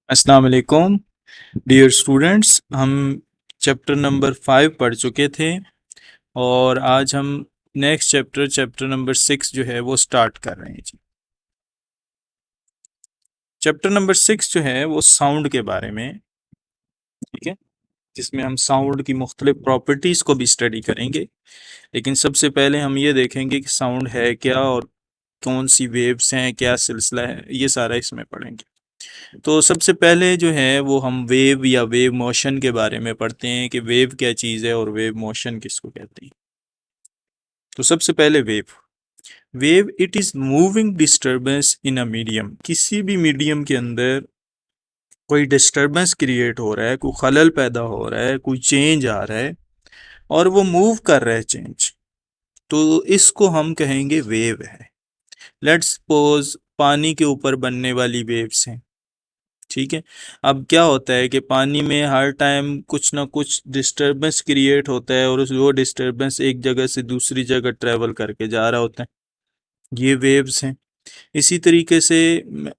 अस्सलाम वालेकुम dear students. हम चैप्टर नंबर 5 पढ़ चुके थे और आज हम नेक्स्ट चैप्टर नंबर 6 जो है वो स्टार्ट कर रहे हैं जी। चैप्टर नंबर 6 जो है वो साउंड के बारे में है, ठीक है, जिसमें हम साउंड की मुख्तलिफ प्रॉपर्टीज़ को भी स्टडी करेंगे। लेकिन सबसे पहले हम ये देखेंगे कि साउंड है क्या और कौन सी वेव्स हैं, क्या सिलसिला है, ये सारा इसमें पढ़ेंगे। तो सबसे पहले जो है वो हम वेव या वेव मोशन के बारे में पढ़ते हैं कि वेव क्या चीज़ है और वेव मोशन किसको कहते हैं। तो सबसे पहले wave. Wave it is moving disturbance in a medium. किसी भी मीडियम के अंदर कोई डिस्टरबेंस क्रिएट हो रहा है, कोई खलल पैदा हो रहा है, कोई चेंज आ रहा है और वो मूव कर रहा है चेंज, तो इसको हम कहेंगे वेव है। लेट्स सपोज पानी के ऊपर बनने वाली वेव्स हैं, ठीक है। अब क्या होता है कि पानी में हर टाइम कुछ ना कुछ डिस्टरबेंस क्रिएट होता है और उस वो डिस्टरबेंस एक जगह से दूसरी जगह ट्रेवल करके जा रहा होता है, ये वेव्स हैं। इसी तरीके से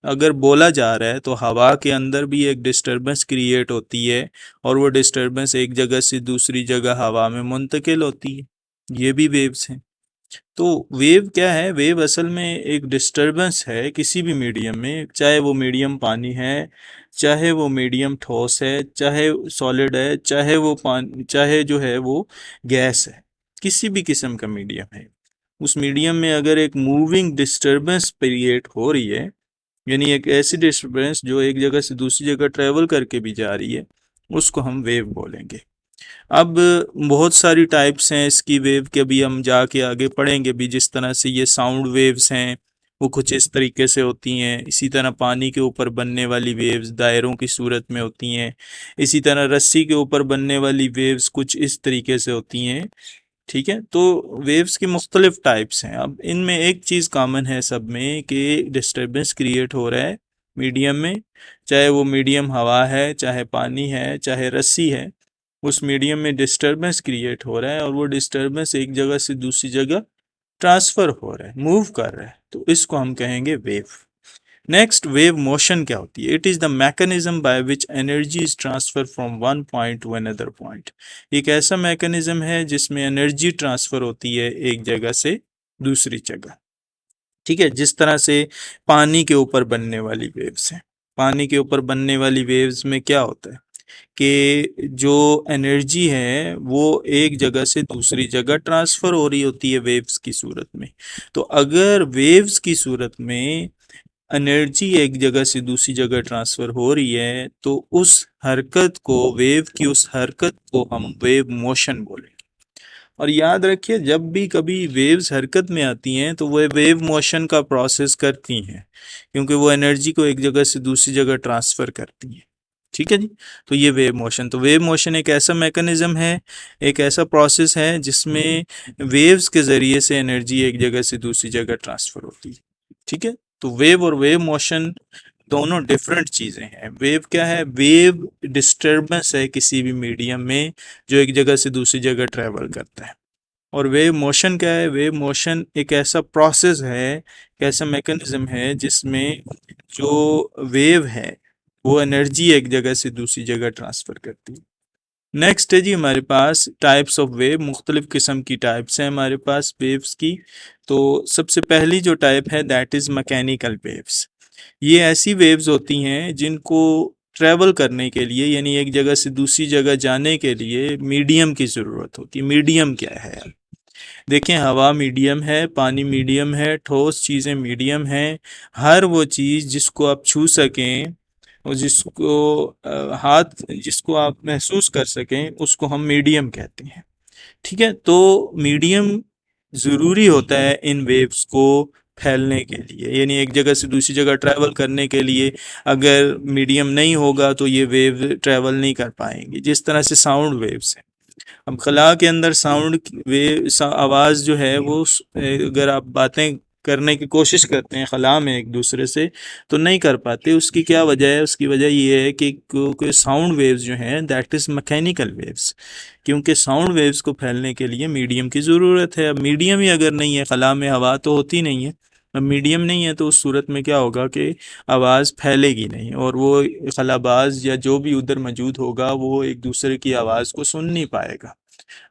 अगर बोला जा रहा है तो हवा के अंदर भी एक डिस्टरबेंस क्रिएट होती है और वो डिस्टरबेंस एक जगह से दूसरी जगह हवा में मुंतकिल होती है, ये भी वेव्स हैं। तो वेव क्या है? वेव असल में एक डिस्टरबेंस है किसी भी मीडियम में, चाहे वो मीडियम पानी है, चाहे वो मीडियम ठोस है, चाहे सॉलिड है, चाहे वो पानी, चाहे जो है वो गैस है, किसी भी किस्म का मीडियम है। उस मीडियम में अगर एक मूविंग डिस्टरबेंस क्रिएट हो रही है, यानी एक ऐसी डिस्टरबेंस जो एक जगह से दूसरी जगह ट्रेवल करके भी जा रही है, उसको हम वेव बोलेंगे। अब बहुत सारी टाइप्स हैं इसकी वेव के, भी हम जाके आगे पढ़ेंगे भी। जिस तरह से ये साउंड वेव्स हैं वो कुछ इस तरीके से होती हैं, इसी तरह पानी के ऊपर बनने वाली वेव्स दायरों की सूरत में होती हैं, इसी तरह रस्सी के ऊपर बनने वाली वेव्स कुछ इस तरीके से होती हैं, ठीक है। तो वेव्स की मुख्तलिफ टाइप्स हैं। अब इनमें एक चीज़ कॉमन है सब में कि डिस्टर्बेंस क्रिएट हो रहा है मीडियम में, चाहे वो मीडियम हवा है, चाहे पानी है, चाहे रस्सी है, उस मीडियम में डिस्टरबेंस क्रिएट हो रहा है और वो डिस्टरबेंस एक जगह से दूसरी जगह ट्रांसफ़र हो रहा है, मूव कर रहा है, तो इसको हम कहेंगे वेव। नेक्स्ट, वेव मोशन क्या होती है? It is the mechanism by which energy is transfer from one point two another point. एक ऐसा मैकेनिज्म है जिसमें एनर्जी ट्रांसफ़र होती है एक जगह से दूसरी जगह, ठीक है। जिस तरह से पानी के ऊपर बनने वाली वेव्स हैं, पानी के ऊपर बनने वाली वेव्स में क्या होता है कि जो एनर्जी है वो एक जगह से दूसरी जगह ट्रांसफ़र हो रही होती है वेव्स की सूरत में। तो अगर वेव्स की सूरत में एनर्जी एक जगह से दूसरी जगह ट्रांसफ़र हो रही है तो उस हरकत को, वेव की उस हरकत को हम वेव मोशन बोलेंगे। और याद रखिए, जब भी कभी वेव्स हरकत में आती हैं तो वह वेव मोशन का प्रोसेस करती हैं, क्योंकि वो एनर्जी को एक जगह से दूसरी जगह ट्रांसफ़र करती हैं, ठीक है जी। तो ये वेव मोशन, तो वेव मोशन एक ऐसा मैकेनिज्म है, एक ऐसा प्रोसेस है जिसमें वेव्स के ज़रिए से एनर्जी एक जगह से दूसरी जगह ट्रांसफ़र होती है, ठीक है। तो वेव और वेव मोशन दोनों डिफरेंट चीज़ें हैं। वेव क्या है? वेव डिस्टर्बेंस है किसी भी मीडियम में जो एक जगह से दूसरी जगह ट्रैवल करता है। और वेव मोशन क्या है? वेव मोशन एक ऐसा प्रोसेस है, एक ऐसा मैकेनिज्म है जिसमें जो वेव है वो एनर्जी एक जगह से दूसरी जगह ट्रांसफ़र करती है। नेक्स्ट है जी हमारे पास टाइप्स ऑफ वेव। मुख्तलिफ किस्म की टाइप्स हैं हमारे पास वेव्स की। तो सबसे पहली जो टाइप है दैट इज़ मैकेनिकल वेव्स। ये ऐसी वेव्स होती हैं जिनको ट्रैवल करने के लिए, यानी एक जगह से दूसरी जगह जाने के लिए मीडियम की ज़रूरत होती है। मीडियम क्या है? देखें, हवा मीडियम है, पानी मीडियम है, ठोस चीज़ें मीडियम हैं। हर वो चीज़ जिसको आप छू सकें और जिसको हाथ, जिसको आप महसूस कर सकें, उसको हम मीडियम कहते हैं, ठीक है। तो मीडियम ज़रूरी होता है इन वेव्स को फैलने के लिए, यानी एक जगह से दूसरी जगह ट्रैवल करने के लिए अगर मीडियम नहीं होगा तो ये वेव ट्रैवल नहीं कर पाएंगी। जिस तरह से साउंड वेव्स हैं, अब खला के अंदर साउंड आवाज़ जो है वो अगर आप बातें करने की कोशिश करते हैं खला में एक दूसरे से तो नहीं कर पाते। उसकी क्या वजह है? उसकी वजह ये है कि क्योंकि साउंड वेव्स जो हैं दैट इज़ मैकेनिकल वेव्स, क्योंकि साउंड वेव्स को फैलने के लिए मीडियम की ज़रूरत है। अब मीडियम ही अगर नहीं है, खला में हवा तो होती नहीं है, मीडियम नहीं है तो उस सूरत में क्या होगा कि आवाज़ फैलेगी नहीं और वो खलाबाज या जो भी उधर मौजूद होगा वो एक दूसरे की आवाज़ को सुन नहीं पाएगा।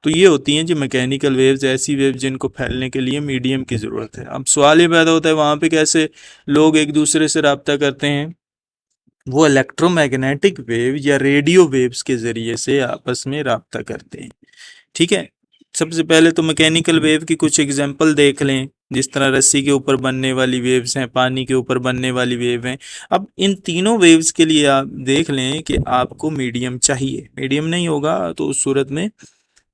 तो ये होती हैं जो मैकेनिकल वेव्स, ऐसी वेव्स जिनको फैलने के लिए मीडियम की ज़रूरत है। अब सवाल ये पैदा होता है वहाँ पे कैसे लोग एक दूसरे से रब्ता करते हैं? वो इलेक्ट्रोमैग्नेटिक वेव या रेडियो वेव्स के ज़रिए से आपस में रब्ता करते हैं। ठीक है, सबसे पहले तो मैकेनिकल वेव की कुछ एग्जांपल देख लें, जिस तरह रस्सी के ऊपर बनने वाली वेव्स हैं, पानी के ऊपर बनने वाली वेव हैं। अब इन तीनों वेव्स के लिए आप देख लें कि आपको मीडियम चाहिए। मीडियम नहीं होगा तो उस सूरत में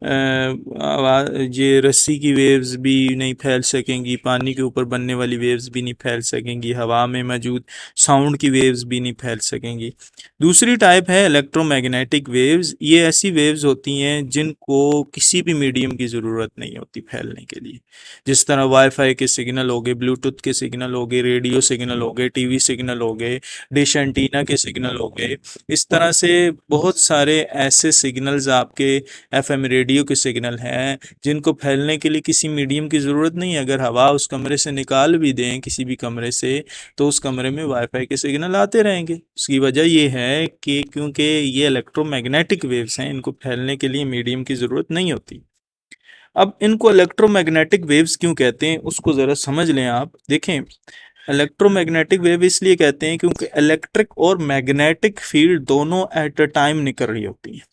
ये रस्सी की वेव्स भी नहीं फैल सकेंगी, पानी के ऊपर बनने वाली वेव्स भी नहीं फैल सकेंगी, हवा में मौजूद साउंड की वेव्स भी नहीं फैल सकेंगी। दूसरी टाइप है इलेक्ट्रोमैग्नेटिक वेव्स। ये ऐसी वेव्स होती हैं जिनको किसी भी मीडियम की ज़रूरत नहीं होती फैलने के लिए। जिस तरह वाईफाई के सिग्नल हो गए, ब्लूटूथ के सिग्नल हो गए, रेडियो सिग्नल हो गए, टीवी सिग्नल हो गए, डिश एंटीना के सिग्नल हो गए। इस तरह से बहुत सारे ऐसे सिग्नल्स आपके एफएम रेडियो के सिग्नल हैं जिनको फैलने के लिए किसी मीडियम की ज़रूरत नहीं है। अगर हवा उस कमरे से निकाल भी दें किसी भी कमरे से तो उस कमरे में वाईफाई के सिग्नल आते रहेंगे। उसकी वजह ये है कि क्योंकि ये इलेक्ट्रोमैग्नेटिक वेव्स हैं, इनको फैलने के लिए मीडियम की ज़रूरत नहीं होती। अब इनको इलेक्ट्रोमैग्नेटिक वेव्स क्यों कहते हैं उसको ज़रा समझ लें आप। देखें, इलेक्ट्रोमैग्नेटिक वेव इसलिए कहते हैं क्योंकि इलेक्ट्रिक और मैग्नेटिक फील्ड दोनों एट अ टाइम निकल रही होती हैं।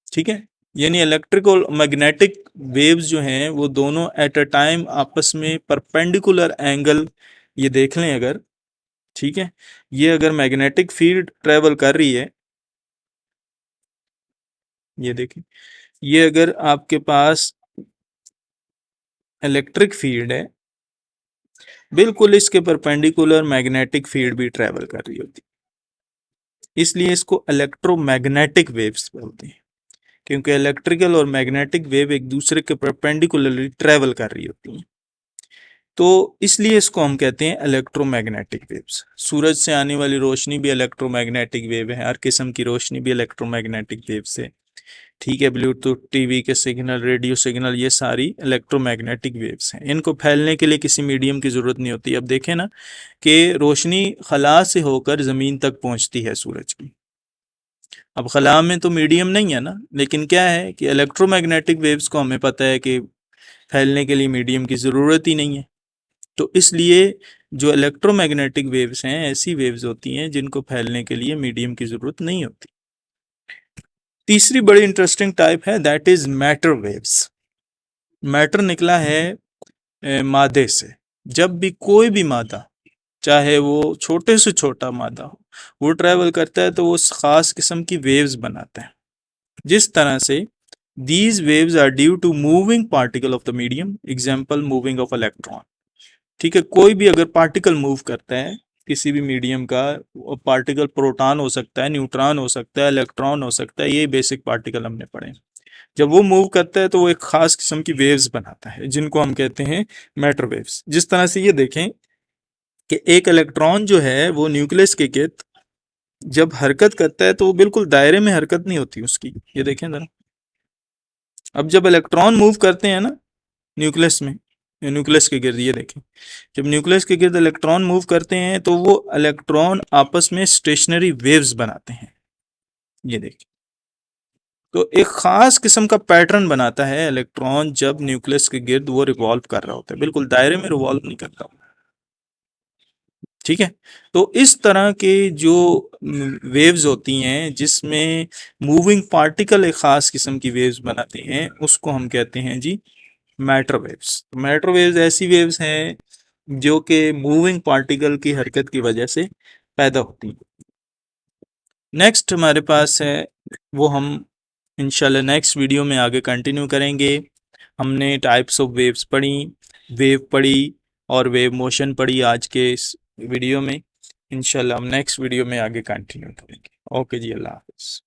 ठीक है, यानी इलेक्ट्रिक और मैग्नेटिक वेव्स जो हैं वो दोनों एट अ टाइम आपस में परपेंडिकुलर एंगल, ये देख लें अगर, ठीक है, ये अगर मैग्नेटिक फील्ड ट्रेवल कर रही है, ये देखें, ये अगर आपके पास इलेक्ट्रिक फील्ड है, बिल्कुल इसके परपेंडिकुलर मैग्नेटिक फील्ड भी ट्रेवल कर रही होती है, इसलिए इसको इलेक्ट्रोमैग्नेटिक वेव्स बोलते हैं, क्योंकि इलेक्ट्रिकल और मैग्नेटिक वेव एक दूसरे के परपेंडिकुलरली ट्रेवल कर रही होती हैं। तो इसलिए इसको हम कहते हैं इलेक्ट्रोमैग्नेटिक वेव्स। सूरज से आने वाली रोशनी भी इलेक्ट्रोमैग्नेटिक वेव है, हर किस्म की रोशनी भी इलेक्ट्रोमैग्नेटिक वेव से। ठीक है, ब्लूटूथ, टीवी के सिग्नल, रेडियो सिग्नल, ये सारी इलेक्ट्रोमैग्नेटिक वेव्स हैं। इनको फैलने के लिए किसी मीडियम की ज़रूरत नहीं होती। अब देखें ना कि रोशनी खला से होकर ज़मीन तक पहुंचती है सूरज की। अब खला में तो मीडियम नहीं है ना, लेकिन क्या है कि इलेक्ट्रोमैग्नेटिक वेव्स को हमें पता है कि फैलने के लिए मीडियम की ज़रूरत ही नहीं है। तो इसलिए जो इलेक्ट्रोमैग्नेटिक वेव्स हैं ऐसी वेव्स होती हैं जिनको फैलने के लिए मीडियम की ज़रूरत नहीं होती। तीसरी बड़ी इंटरेस्टिंग टाइप है that is matter waves. Matter निकला है मादे से। जब भी कोई भी मादा, चाहे वो छोटे से छोटा मादा हो, वो ट्रैवल करता है तो वो ख़ास किस्म की वेव्स बनाता है। जिस तरह से these waves are due to moving particle of the medium, example moving of electron. ठीक है, कोई भी अगर पार्टिकल मूव करता है किसी भी मीडियम का, पार्टिकल प्रोटॉन हो सकता है, न्यूट्रॉन हो सकता है, इलेक्ट्रॉन हो सकता है, ये बेसिक पार्टिकल हमने पढ़े। जब वो मूव करता है तो वो एक खास किस्म की वेव्स बनाता है जिनको हम कहते हैं मैटर वेव्स। जिस तरह से ये देखें कि एक इलेक्ट्रॉन जो है वो न्यूक्लियस के गिर्द जब हरकत करता है तो वो बिल्कुल दायरे में हरकत नहीं होती उसकी। ये देखें जरा, अब जब इलेक्ट्रॉन मूव करते हैं ना न्यूक्लियस में, न्यूक्लियस के गिर्द, ये देखें, जब न्यूक्लियस के गिर्द इलेक्ट्रॉन मूव करते हैं तो वो इलेक्ट्रॉन आपस में स्टेशनरी वेव्स बनाते हैं। ये देखिए, तो एक खास किस्म का पैटर्न बनाता है इलेक्ट्रॉन जब न्यूक्लियस के गिर्द वो रिवॉल्व कर रहा होता है, बिल्कुल दायरे में रिवॉल्व नहीं करता। ठीक है, तो इस तरह के जो वेव्स होती हैं जिसमें मूविंग पार्टिकल एक खास किस्म की वेव्स बनाते हैं उसको हम कहते हैं जी मैटर वेव्स। मैटर वेव्स ऐसी वेव्स हैं जो कि मूविंग पार्टिकल की हरकत की वजह से पैदा होती हैं। नेक्स्ट हमारे पास है, वो हम इंशाल्लाह नेक्स्ट वीडियो में आगे कंटिन्यू करेंगे। हमने टाइप्स ऑफ वेव्स पढ़ी, वेव पढ़ी और वेव मोशन पढ़ी आज के इस वीडियो में। इंशाल्लाह हम नेक्स्ट वीडियो में आगे कंटिन्यू करेंगे। ओके जी, अल्लाह हाफ़िज़।